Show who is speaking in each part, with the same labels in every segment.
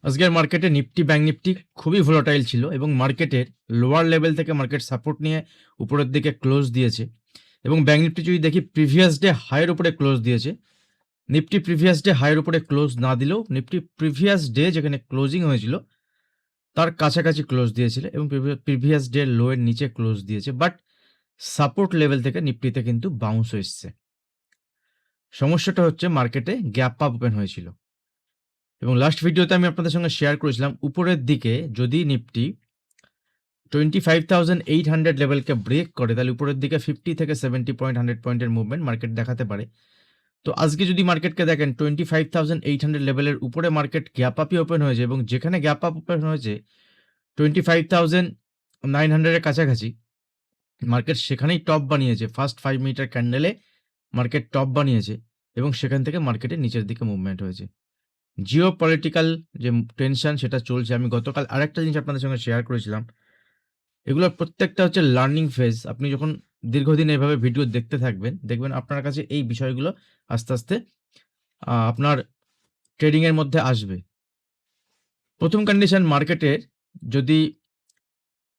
Speaker 1: আজকের মার্কেটে Nifty bank Nifty খুবই ভোলাটাইল ছিল এবং মার্কেটের লোয়ার লেভেল থেকে মার্কেট সাপোর্ট নিয়ে উপরের দিকে ক্লোজ দিয়েছে এবং ব্যাংক নিফটি যদি দেখি প্রিভিয়াস ডে হাইয়ের উপরে ক্লোজ দিয়েছে। নিফটি প্রিভিয়াস ডে হাইয়ের উপরে ক্লোজ না দিলেও নিফটি প্রিভিয়াস ডে যেখানে ক্লোজিং হয়েছিল তার কাছাকাছি ক্লোজ দিয়েছিল এবং প্রিভিয়াস ডে লোয়ের নিচে ক্লোজ দিয়েছে, বাট সাপোর্ট লেভেল থেকে নিফটিতে কিন্তু বাউন্স এসছে। সমস্যাটা হচ্ছে মার্কেটে গ্যাপ আপ ওপেন হয়েছিল এবং লাস্ট ভিডিওতে আমি আপনাদের সঙ্গে শেয়ার করেছিলাম উপরের দিকে যদি নিফটি 25,800 লেভেলকে ব্রেক করে তাহলে উপরের দিকে 50 থেকে 70 পয়েন্ট 100 পয়েন্টের মুভমেন্ট মার্কেট দেখাতে পারে। তো আজকে যদি মার্কেটকে দেখেন 25,800 লেভেলের উপরে মার্কেট গ্যাপ আপই ওপেন হয়েছে এবং যেখানে গ্যাপ আপ ওপেন হয়েছে 25,900 এর কাছাকাছি মার্কেট সেখানেই টপ বানিয়েছে। ফার্স্ট 5 মিনিটের ক্যান্ডেলে মার্কেট টপ বানিয়েছে এবং সেখান থেকে মার্কেটের নিচের দিকে মুভমেন্ট হয়েছে। জিও পলিটিক্যাল যে টেনশন সেটা চলছে। আমি গতকাল আরেকটা জিনিস আপনাদের সঙ্গে শেয়ার করেছিলাম, এগুলোর প্রত্যেকটা হচ্ছে লার্নিং ফেজ। আপনি যখন দীর্ঘদিন এভাবে ভিডিও দেখতে থাকবেন দেখবেন আপনার কাছে এই বিষয়গুলো আস্তে আস্তে আপনার ট্রেডিংয়ের মধ্যে আসবে। প্রথম কন্ডিশন মার্কেটের যদি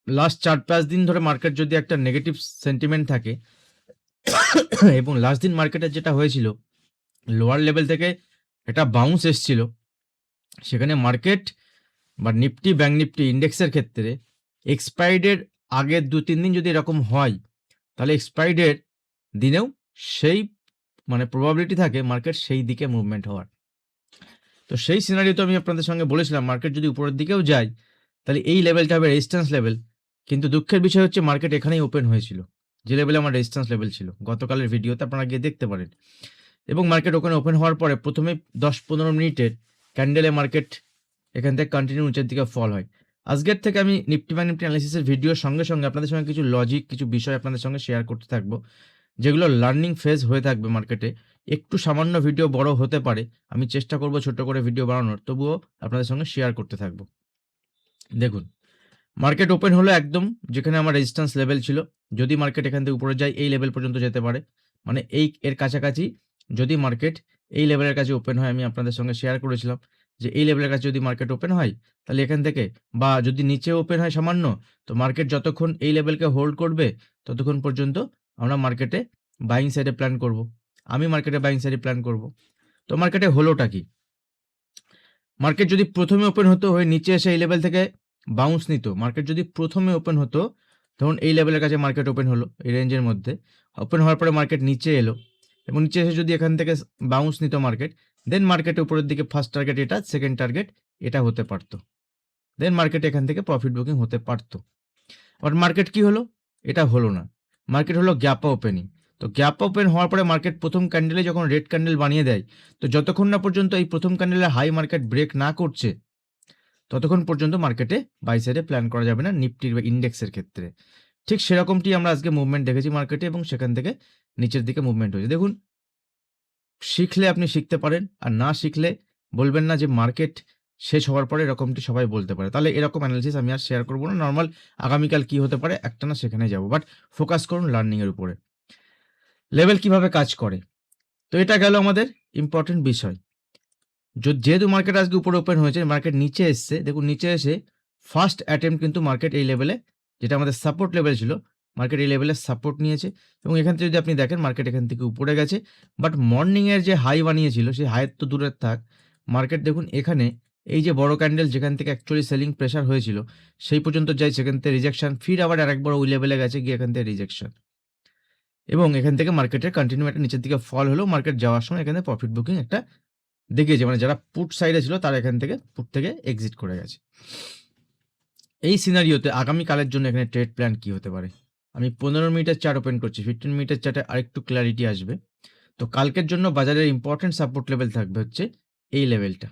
Speaker 1: লাস্ট 4-5 দিন ধরে মার্কেট যদি একটা নেগেটিভ সেন্টিমেন্ট থাকে এবং লাস্ট দিন মার্কেটের যেটা হয়েছিল লোয়ার লেভেল থেকে একটা বাউন্স এসছিল, সেখানে মার্কেট বা নিফটি ব্যাংক নিফটি ইন্ডেক্সের ক্ষেত্রে এক্সপায়ারিডের আগের 2-3 দিন যদি এরকম হয় তাহলে এক্সপায়ারিডের দিনেও সেই প্রবাবিলিটি থাকে মার্কেট সেই দিকে মুভমেন্ট হওয়ার। তো সেই সিনারিওতে আমি আপনাদের সঙ্গে বলেছিলাম মার্কেট যদি উপরের দিকেও যায় তাহলে এই লেভেলটা হবে রেজিস্ট্যান্স লেভেল। কিন্তু দুঃখের বিষয় হচ্ছে মার্কেট এখানেই ওপেন হয়েছিল, যে লেভেলে আমার রেজিস্ট্যান্স লেভেল ছিল। গতকালের ভিডিওতে আপনারা গিয়ে দেখতে পারেন এবং মার্কেট ওখানে ওপেন হওয়ার পরে প্রথমে 10-15 মিনিটের ক্যান্ডেলে মার্কেট এখান থেকে কন্টিনিউ নিচের দিকে ফল হয়। আজকের থেকে আমি নিফটি ব্যাংক নিফটি অ্যানালিসিসের ভিডিওর সঙ্গে সঙ্গে আপনাদের সঙ্গে কিছু লজিক কিছু বিষয় আপনাদের সঙ্গে শেয়ার করতে থাকবো, যেগুলো লার্নিং ফেজ হয়ে থাকবে মার্কেটে। একটু সামান্য ভিডিও বড় হতে পারে, আমি চেষ্টা করব ছোট করে ভিডিও বানানোর, তবুও আপনাদের সঙ্গে শেয়ার করতে থাকবো। দেখুন মার্কেট ওপেন হলো একদম যেখানে আমার রেজিস্ট্যান্স লেভেল ছিল। যদি মার্কেট এখান থেকে উপরে যায় এই লেভেল পর্যন্ত যেতে পারে, মানে এর কাছাকাছি যদি মার্কেট এই লেভেলের কাছে ওপেন হয়, আমি আপনাদের সঙ্গে শেয়ার করেছিলাম যে এই লেভেলের কাছে যদি মার্কেট ওপেন হয় তাহলে এখান থেকে, বা যদি নিচে ওপেন হয় সামান্য, তো মার্কেট যতক্ষণ এই লেভেলকে হোল্ড করবে ততক্ষণ পর্যন্ত আমরা মার্কেটে বাইং সাইডে প্ল্যান করব। আমি মার্কেটে বাইং সাইডে প্ল্যান করব। তো মার্কেটে হলোটা কি, মার্কেট যদি প্রথমে ওপেন হতো হয়ে নিচে এসে এই লেভেল থেকে বাউন্স নিত, মার্কেট যদি প্রথমে ওপেন হতো ধরুন এই লেভেলের কাছে মার্কেট ওপেন হলো, এই রেঞ্জের মধ্যে ওপেন হওয়ার পরে মার্কেট নিচে এলো এবং নিচে এসে যদি এখান থেকে বাউন্স নিত মার্কেট, দেন মার্কেটের উপরের দিকে ফার্স্ট টার্গেট এটা, সেকেন্ড টার্গেট এটা হতে পারতো, দেন মার্কেট এখান থেকে প্রফিট বুকিং হতে পারতো। বাট মার্কেট কি হলো, এটা হলো না। মার্কেট হলো গ্যাপ ওপেনিং। তো গ্যাপ ওপেন হওয়ার পরে মার্কেট প্রথম ক্যান্ডেলে যখন রেড ক্যান্ডেল বানিয়ে দেয়, তো যতক্ষণ না পর্যন্ত এই প্রথম ক্যান্ডেলের হাই মার্কেট ব্রেক না করছে ততক্ষণ পর্যন্ত মার্কেটে বাই সাইডে প্ল্যান করা যাবে না নিফটির বা ইন্ডেক্সের ক্ষেত্রে। ঠিক সেরকমটি আমরা আজকে মুভমেন্ট দেখেছি মার্কেটে এবং সেখান থেকে নিচের দিকে মুভমেন্ট হয়েছে। দেখুন শিখলে আপনি শিখতে পারেন, আর না শিখলে বলবেন না যে মার্কেট শেষ হওয়ার পরে এরকমটি সবাই বলতে পারে, তাহলে এরকম অ্যানালিসিস আমি আর শেয়ার করবো না। নর্মাল আগামীকাল কি হতে পারে একটা না সেখানে যাবো, বাট ফোকাস করুন লার্নিংয়ের উপরে, লেভেল কিভাবে কাজ করে। তো এটা গেল আমাদের ইম্পর্টেন্ট বিষয়। যেহেতু মার্কেট আজকে উপরে ওপেন হয়েছে, মার্কেট নিচে এসছে, দেখুন নিচে এসে ফার্স্ট অ্যাটেম্প কিন্তু মার্কেট এই লেভেলে, যেটা আমাদের সাপোর্ট লেভেল ছিল, মার্কেট এই লেভেলে সাপোর্ট নিয়েছে এবং এখান থেকে যদি আপনি দেখেন মার্কেট এখান থেকে উপরে গেছে। বাট মর্নিংয়ের যে হাই বানিয়েছিল সেই হাইয়ের তো দূরের থাক, মার্কেট দেখুন এখানে এই যে বড় ক্যান্ডেল যেখান থেকে অ্যাকচুয়ালি সেলিং প্রেশার হয়েছিল সেই পর্যন্ত যাই, সেখান থেকে রিজেকশন, ফির আবার আরেকবার ওই লেভেলে গেছে গিয়ে এখান থেকে রিজেকশন এবং এখান থেকে মার্কেটের কন্টিনিউ একটা নিচের দিকে ফল হলো। মার্কেট যাওয়ার সময় এখানে প্রফিট বুকিং একটা দেখিয়েছে, মানে যারা পুট সাইডে ছিল তারা এখান থেকে পুট থেকে এক্সিট করে গেছে। এই সিনারিওতে আগামীকালের জন্য এখানে ট্রেড প্ল্যান কি হতে পারে, আমি 15 মিনিটের চার্ট ওপেন করছি, 15 মিনিটের চার্টে আরেকটু ক্ল্যারিটি আসবে। তো কালকের জন্য বাজারের ইম্পর্টেন্ট সাপোর্ট লেভেল থাকবে হচ্ছে এই লেভেলটা।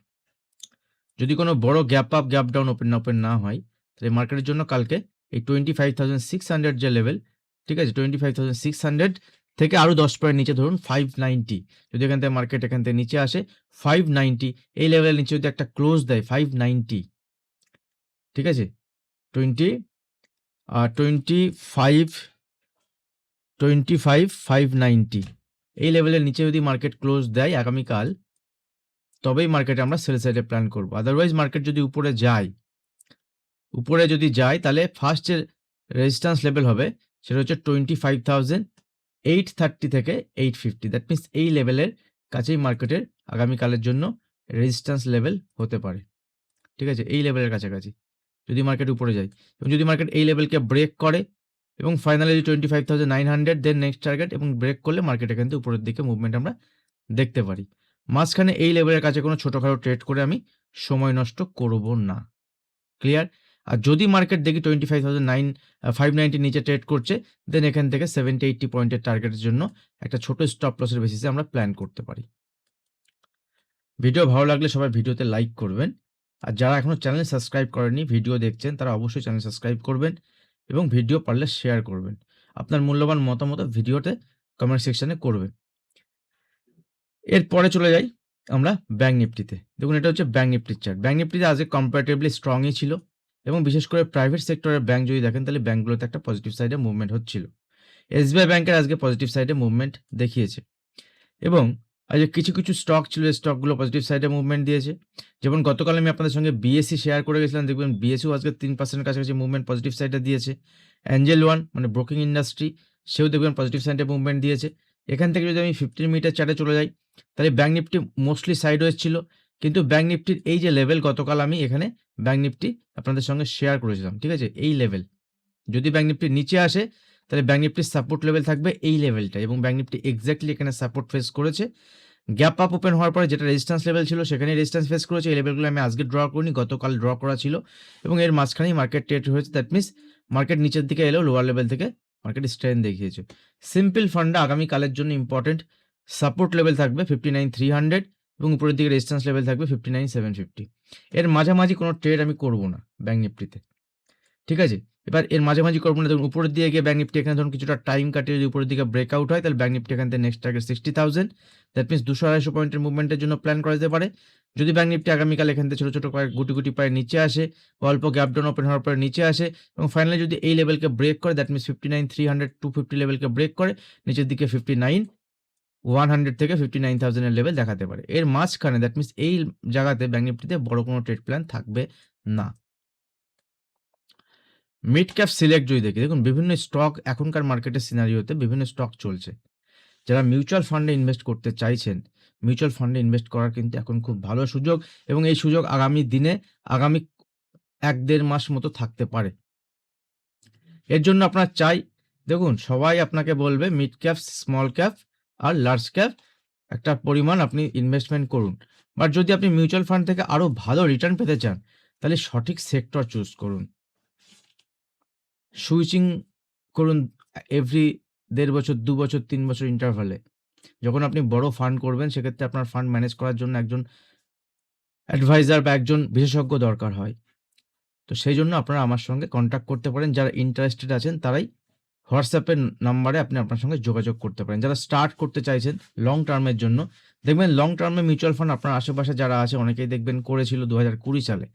Speaker 1: যদি কোনো বড় gap up gap down open না হয় তাহলে মার্কেটের জন্য কালকে এই 25,600 যে লেভেল, ঠিক আছে, 25,600 থেকে আরও 10 পয়েন্ট নিচে ধরুন 590, যদি এখান থেকে মার্কেট এখান থেকে নিচে আসে 590, এই লেভেলের নিচে যদি একটা ক্লোজ দেয় 590, ঠিক আছে, 590 এই লেভেলের নিচে যদি মার্কেট ক্লোজ দেয় আগামীকাল, তবেই মার্কেটে আমরা সেল সাইডে প্ল্যান করব। আদারওয়াইজ মার্কেট যদি উপরে যায় তাহলে ফার্স্ট যে রেজিস্ট্যান্স লেভেল হবে সেটা হচ্ছে 25,830 থেকে 850। দ্যাট মিনস এই লেভেলের কাছেই মার্কেটের আগামীকালের জন্য রেজিস্ট্যান্স লেভেল হতে পারে। ঠিক আছে? এই লেভেলের কাছাকাছি যদি মার্কেট উপরে যায়, এবং যদি মার্কেট এই লেভেলকে ব্রেক করে এবং ফাইনালি 25,900 দেন নেক্সট টার্গেট, এবং ব্রেক করলে মার্কেট এখান থেকে উপরের দিকে মুভমেন্ট আমরা দেখতে পারি। মাঝখানে এই লেভেলের কাছে কোনো ছোটখাটো ট্রেড করে আমি সময় নষ্ট করব না। ক্লিয়ার? আর যদি মার্কেট দেখি 25,590 নিচে ট্রেড করছে, দেন এখান থেকে 70-80 পয়েন্টের টার্গেটের জন্য একটা ছোট স্টপ লসের বেসিসে আমরা প্ল্যান করতে পারি। ভিডিও ভালো লাগলে সবাই ভিডিওতে লাইক করবেন। আর যারা এখনো চ্যানেল সাবস্ক্রাইব করেননি, ভিডিও দেখছেন, তারা অবশ্যই চ্যানেল সাবস্ক্রাইব করবেন এবং ভিডিও পারলে শেয়ার করবেন। আপনার মূল্যবান মতামত ভিডিওতে কমেন্ট সেকশনে করবেন। এরপরে চলে যাই আমরা ব্যাংক নিফটিতে। দেখুন, এটা হচ্ছে ব্যাংক নিফটির চার্ট। ব্যাংক নিফটিতে আজকে কম্পারেটিভলি স্ট্রংই ছিল, এবং বিশেষ করে প্রাইভেট সেক্টরের ব্যাংক যদি দেখেন তাহলে ব্যাংকগুলোতে একটা পজিটিভ সাইডে মুভমেন্ট হচ্ছিল। এসবিআই ব্যাংকের আজকে পজিটিভ সাইডে মুভমেন্ট দেখিয়েছে, এবং আজকে কিছু স্টক ছিল, স্টকগুলো পজিটিভ সাইডে মুভমেন্ট দিয়েছে। যেমন গতকাল আমি আপনাদের সঙ্গে বিএসসি শেয়ার করে গেছিলাম, দেখবেন বিএসসিও আজকে 3% কাছাকাছি মুভমেন্ট পজিটিভ সাইডে দিয়েছে। অ্যাঞ্জেল ওয়ান মানে ব্রোকিং ইন্ডাস্ট্রি, সেও দেখবেন পজিটিভ সাইডে মুভমেন্ট দিয়েছে। এখান থেকে যদি আমি 15 মিনিটের চার্টে চলে যাই তাহলে ব্যাংক নিফটি মোস্টলি সাইডওয়েজ ছিল, কিন্তু ব্যাংক নিফটির এই যে লেভেল গতকাল আমি এখানে ব্যাংক নিফটি আপনাদের সঙ্গে শেয়ার করেছিলাম। ঠিক আছে? এই লেভেল যদি ব্যাংক নিফটির নিচে আসে তাহলে ব্যাংক নিফটির সাপোর্ট লেভেল থাকবে এই লেভেলটা, এবং ব্যাংক নিফটি এক্স্যাক্টলি এখানে সাপোর্ট ফেস করেছে। গ্যাপ আপ ওপেন হওয়ার পরে যেটা রেজিস্ট্যান্স লেভেল ছিল সেখানে রেজিস্ট্যান্স ফেস করেছে। এই লেভেলগুলো আমি আজকে ড্র করিনি, গতকাল ড্র করা ছিল, এবং এর মাঝখানেই মার্কেট ট্রেড হয়েছে। দ্যাট মিনস মার্কেট নিচের দিকে এলেও লোয়ার লেভেল থেকে মার্কেট স্ট্রেন্থ দেখিয়েছে। সিম্পল ফান্ডে আগামীকালের জন্য ইম্পর্টেন্ট সাপোর্ট লেভেল থাকবে 59,300 এবং উপরের দিকে রেজিস্ট্যান্স লেভেল থাকবে 59,750। এর মাঝামাঝি কোনো ট্রেড আমি করব না ব্যাংক নিফটিতে। ঠিক আছে? এবার এর মাঝামাঝি করবো না। দেখুন, উপরের দিকে গিয়ে ব্যাংক নিফটি এখানে ধরুন কিছুটা টাইম কাটিয়ে যদি উপরের দিকে ব্রেকআউট হয় তাহলে ব্যাংক নিফটি এখান থেকে নেক্সট টার্গেট 60,000। দ্যাট মিনস 200-250 পয়েন্টের মুভমেন্টের জন্য প্ল্যান করা যেতে পারে। যদি ব্যাংক নিফটি আগামীকাল এখান থেকে ছোটো ছোটো কয়েক গুটি পায়ে নিচে আসে, অল্প গ্যাপ ডাউন ওপেন হওয়ার পরে নিচে আসে, এবং ফাইনালি যদি এই লেভেলকে ব্রেক করে, দ্যাট মিনস 59,300 250 লেভেলকে ব্রেক করে নিচের দিকে 59,100 থেকে 59,000 এর লেভেল দেখাতে পারে। এর মাঝখানে দ্যাট মিনস এই জায়গাতে ব্যাংক নিফটিতে বড় কোনো ট্রেড প্ল্যান থাকবে না। মিড ক্যাপ সিলেক্ট যদি দেখি, দেখুন বিভিন্ন স্টক এখনকার মার্কেটের সিনারিওতে বিভিন্ন স্টক চলছে। যারা মিউচুয়াল ফান্ডে ইনভেস্ট করতে চাইছেন, মিউচুয়াল ফান্ডে ইনভেস্ট করার কিন্তু এখন খুব ভালো সুযোগ, এবং এই সুযোগ আগামী দিনে আগামী 1-1.5 মাস মতো থাকতে পারে। এর জন্য আপনার চাই, দেখুন সবাই আপনাকে বলবে মিড ক্যাপ, স্মল ক্যাপ আর লার্জ ক্যাপ একটা পরিমাণ আপনি ইনভেস্টমেন্ট করুন। বাট যদি আপনি মিউচুয়াল ফান্ড থেকে আরও ভালো রিটার্ন পেতে চান তাহলে সঠিক সেক্টর চুজ করুন। সুইচিং করুন এভরি 1.5 বছর, 2 বছর, 3 বছর ইন্টারভালে। যখন আপনি বড় ফান্ড করবেন সেক্ষেত্রে আপনার ফান্ড ম্যানেজ করার জন্য একজন অ্যাডভাইজার বা একজন বিশেষজ্ঞ দরকার হয়। তো সেই জন্য আপনারা আমার সঙ্গে কন্ট্যাক্ট করতে পারেন। যারা ইন্টারেস্টেড আছেন তারাই হোয়াটসঅ্যাপের নাম্বারে আপনি আপনার সঙ্গে যোগাযোগ করতে পারেন। যারা স্টার্ট করতে চাইছেন লং টার্মের জন্য, দেখবেন লং টার্মে মিউচুয়াল ফান্ড আপনার আশেপাশে যারা আছে অনেকেই দেখবেন করেছিল 2020 সালে,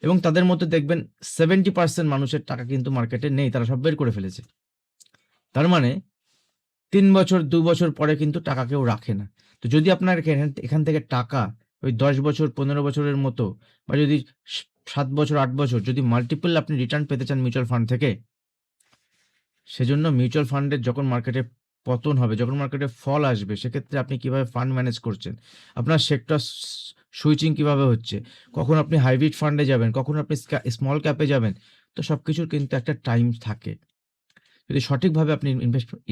Speaker 1: এবং তাদের মধ্যে দেখবেন 70% মানুষের টাকা কিন্তু মার্কেটে নেই, তারা সব বের করে ফেলেছে। তার মানে 3 বছর 2 বছর পরে কিন্তু টাকা কেউ রাখে না। তো যদি আপনার এখান থেকে টাকা ওই 10 বছর 15 বছরের মতো, বা যদি 7 বছর 8 বছর যদি মাল্টিপল আপনি রিটার্ন পেতে চান মিউচুয়াল ফান্ড থেকে, সেজন্য মিউচুয়াল ফান্ডের যখন মার্কেটে পতন হবে, যখন মার্কেটে ফল আসবে, সেক্ষেত্রে আপনি কিভাবে ফান্ড ম্যানেজ করছেন, আপনার সেক্টর সুইচিং কিভাবে হচ্ছে, কখন আপনি হাইব্রিড ফান্ডে যাবেন, কখন আপনি স্মল ক্যাপে যাবেন, তো সবকিছুর কিন্তু একটা টাইম থাকে। যদি সঠিকভাবে আপনি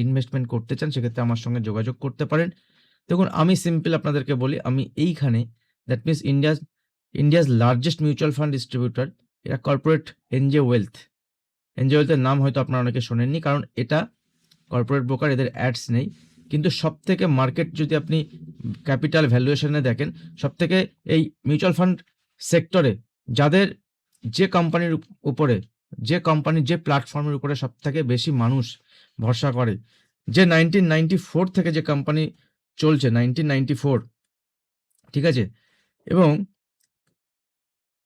Speaker 1: ইনভেস্টমেন্ট করতে চান সেক্ষেত্রে আমার সঙ্গে যোগাযোগ করতে পারেন। দেখুন, আমি সিম্পল আপনাদেরকে বলি, আমি এইখানে that means India's largest mutual fund distributor, এরা কর্পোরেট এনজে ওয়েলথের নাম হয়তো আপনারা অনেকে শোনেননি, কারণ এটা কর্পোরেট ব্রোকার, এদের অ্যাডস নেই। কিন্তু সবথেকে মার্কেট যদি আপনি ক্যাপিটাল ভ্যালুয়েশনে দেখেন, সবথেকে এই মিউচুয়াল ফান্ড সেক্টরে যাদের যে কোম্পানির উপরে, যে কোম্পানির যে প্ল্যাটফর্মের উপরে সবথেকে বেশি মানুষ ভরসা করে, যে 1994 থেকে যে কোম্পানি চলছে, 1994, ঠিক আছে, এবং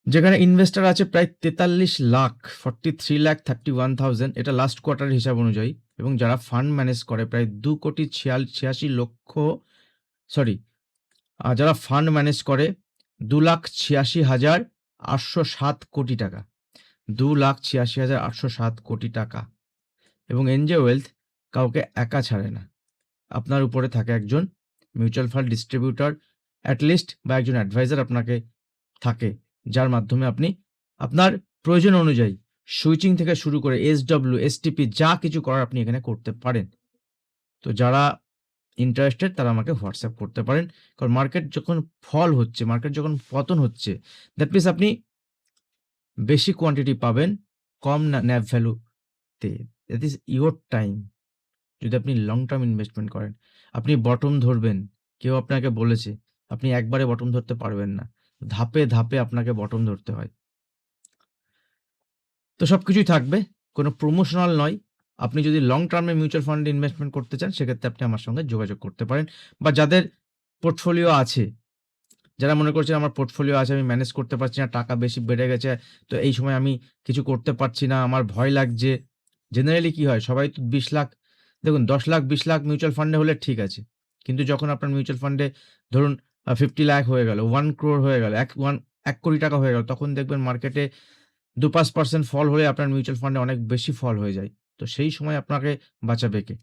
Speaker 1: যেখানে ইনভেস্টার আছে প্রায় 43 লাখ, 43,31,000, এটা লাস্ট কোয়ার্টারের হিসাব অনুযায়ী, এবং যারা ফান্ড ম্যানেজ করে প্রায় 2,86,00,000, যারা ফান্ড ম্যানেজ করে 2,86,807 কোটি টাকা। 2,86,807 কোটি টাকা। এবং এনজে ওয়েলথ কাউকে একা ছাড়ে না। আপনার উপরে থাকে একজন মিউচুয়াল ফান্ড ডিস্ট্রিবিউটর অ্যাটলিস্ট বা একজন অ্যাডভাইজার আপনাকে থাকে, যার মাধ্যমে আপনি আপনার প্রয়োজন অনুযায়ী সুইচিং থেকে শুরু করে এসডব্লিউ, এসটিপি যা কিছু করার আপনি এখানে করতে পারেন। তো যারা ইন্টারেস্টেড তারা আমাকে হোয়াটসঅ্যাপ করতে পারেন। কারণ মার্কেট যখন ফল হচ্ছে, মার্কেট যখন পতন হচ্ছে, দ্যাট মিনস আপনি বেশি কোয়ান্টিটি পাবেন কম ন্যাভ ভ্যালুতে। That is your time. যদি আপনি লং টার্ম ইনভেস্টমেন্ট করেন, আপনি বটম ধরবেন। কেউ আপনাকে বলেছে, আপনি একবারে বটম ধরতে পারবেন না। ধাপে, ধাপে আপনাকে বটম ধরতে হয়। তো সবকিছুই থাকবে। কোনো প্রমোশনাল নয়। আপনি যদি লং টার্মে মিউচুয়াল ফান্ডে ইনভেস্টমেন্ট করতে চান, সেক্ষেত্রে আপনি আমার সঙ্গে যোগাযোগ করতে পারেন। বা যাদের পোর্টফোলিও আছে, যারা মনে করছেন আমার পোর্টফোলিও আছে, আমি ম্যানেজ করতে পারছি না, টাকা বেশি বেড়ে গেছে, তো এই সময় আমি কিছু করতে পারছি না, আমার ভয় লাগছে। জেনারেলি কি হয়, সবাই তো 20 লাখ, দেখুন 10 লাখ 20 লাখ মিউচুয়াল ফান্ডে হলে ঠিক আছে। কিন্তু যখন আপনার মিউচুয়াল ফান্ডে ধরুন 50 লাখ হয়ে গেল, 1 crore হয়ে গেল, 1 কোটি টাকা হয়ে গেল, তখন দেখবেন মার্কেটে 2-5% ফল হলে আপনার মিউচুয়াল ফান্ডে অনেক বেশি ফল হয়ে যায়। তো সেই সময় আপনাকে বাঁচাবে কে?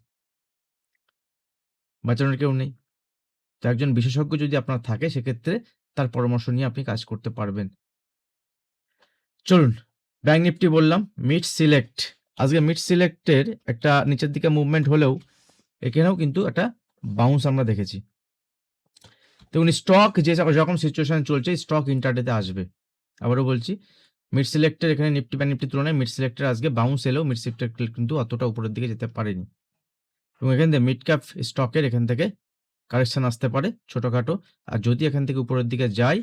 Speaker 1: বাঁচানোর কেউ নেই। তো একজন বিশেষজ্ঞ যদি আপনার থাকে, সেক্ষেত্রে তার পরামর্শ নিয়ে আপনি কাজ করতে পারবেন। চলুন, ব্যাংক নিফটি বললাম, মিড সিলেক্ট। আজকে মিড সিলেক্টের একটা নিচের দিকে মুভমেন্ট হলেও এখানেও কিন্তু একটা বাউন্স আমরা দেখেছি। দেখুন স্টক যে যখন সিচুয়েশন চলছে, স্টক ইন্টারডেতে আসবে। আবারও বলছি, মিড সিলেক্টের এখানে নিফটি ব্যাংক নিফটির তুলনায় মিড সিলেক্টের আজকে বাউন্স এলেও মিড সিলেক্টের কিন্তু অতটা উপরের দিকে যেতে পারেনি। এবং এখান থেকে মিড ক্যাপ স্টকের এখান থেকে কারেকশন আসতে পারে ছোটখাটো। আর যদি এখান থেকে উপরের দিকে যায়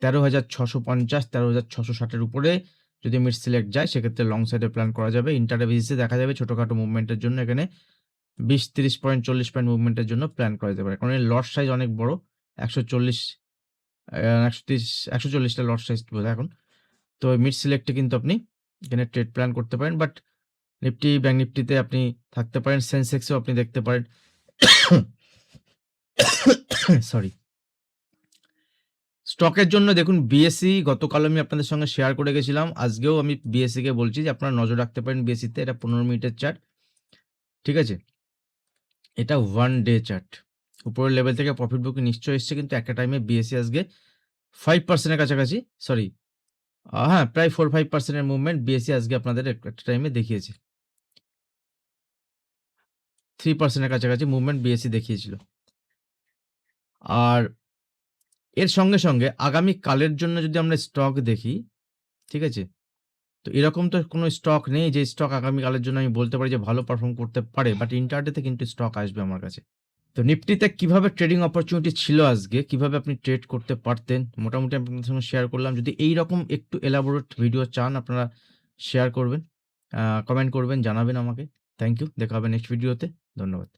Speaker 1: 13,650, 13,660 উপরে যদি মিড সিলেক্ট যায়, সেক্ষেত্রে লং সাইডে প্ল্যান করা যাবে। ইন্টারডে বেসিসে দেখা যাবে ছোটখাটো মুভমেন্টের জন্য এখানে 20-30 পয়েন্ট 40 পয়েন্ট মুভমেন্টের জন্য প্ল্যান করা যেতে পারে। কারণ এর লট সাইজ অনেক বড়। 140 130 140 টা লট সাইজ বোধহয় এখন। তো মিড সিলেক্টে কিন্তু আপনি এখানে ট্রেড প্ল্যান করতে পারেন। বাট নিফটি, ব্যাংক নিফটিতে আপনি থাকতে পারেন। সেন্সেক্সেও আপনি দেখতে পারেন। সরি। স্টকের জন্য দেখুন বিএসসি গতকাল আমি আপনাদের সঙ্গে শেয়ার করে গেছিলাম। আজকেও আমি বিএসসি কে বলছি যে আপনারা নজর রাখতে পারেন বিএসসিতে। এটা 15 মিনিটের চার্ট। ঠিক আছে? এটা 1 ডে চার্ট। উপরের লেভেল থেকে প্রফিট বুকিং নিশ্চয়ই এসছে, কিন্তু একটা টাইমে বিএসসি আজকে 5% এর কাছাকাছি, সরি হ্যাঁ, প্রায় 4-5% এর মুভমেন্ট বিএসসি আজকে আপনাদের একটা টাইমে দেখিয়েছে। 3% এর কাছাকাছি মুভমেন্ট বিএসসি দেখিয়েছিল। আর এর সঙ্গে, সঙ্গে আগামী কালের জন্য যদি আমরা স্টক দেখি, ঠিক আছে? তো এরকম তো কোনো স্টক নেই যে স্টক আগামীকালের জন্য আমি বলতে পারি যে ভালো পারফর্ম করতে পারে। বাট ইন্টারডেতে কিন্তু স্টক আসবে আমার কাছে। তো নিফটিতে কিভাবে ট্রেডিং অপরচুনিটি ছিল আজকে, কিভাবে আপনি ট্রেড করতে পারতেন, মোটামুটি আমি আপনাদের সঙ্গে শেয়ার করলাম। যদি এইরকম একটু এলাবোরেট ভিডিও চান, আপনারা শেয়ার করবেন, কমেন্ট করবেন, জানাবেন আমাকে। Thank you. দেখা হবে নেক্সট ভিডিওতে। ধন্যবাদ।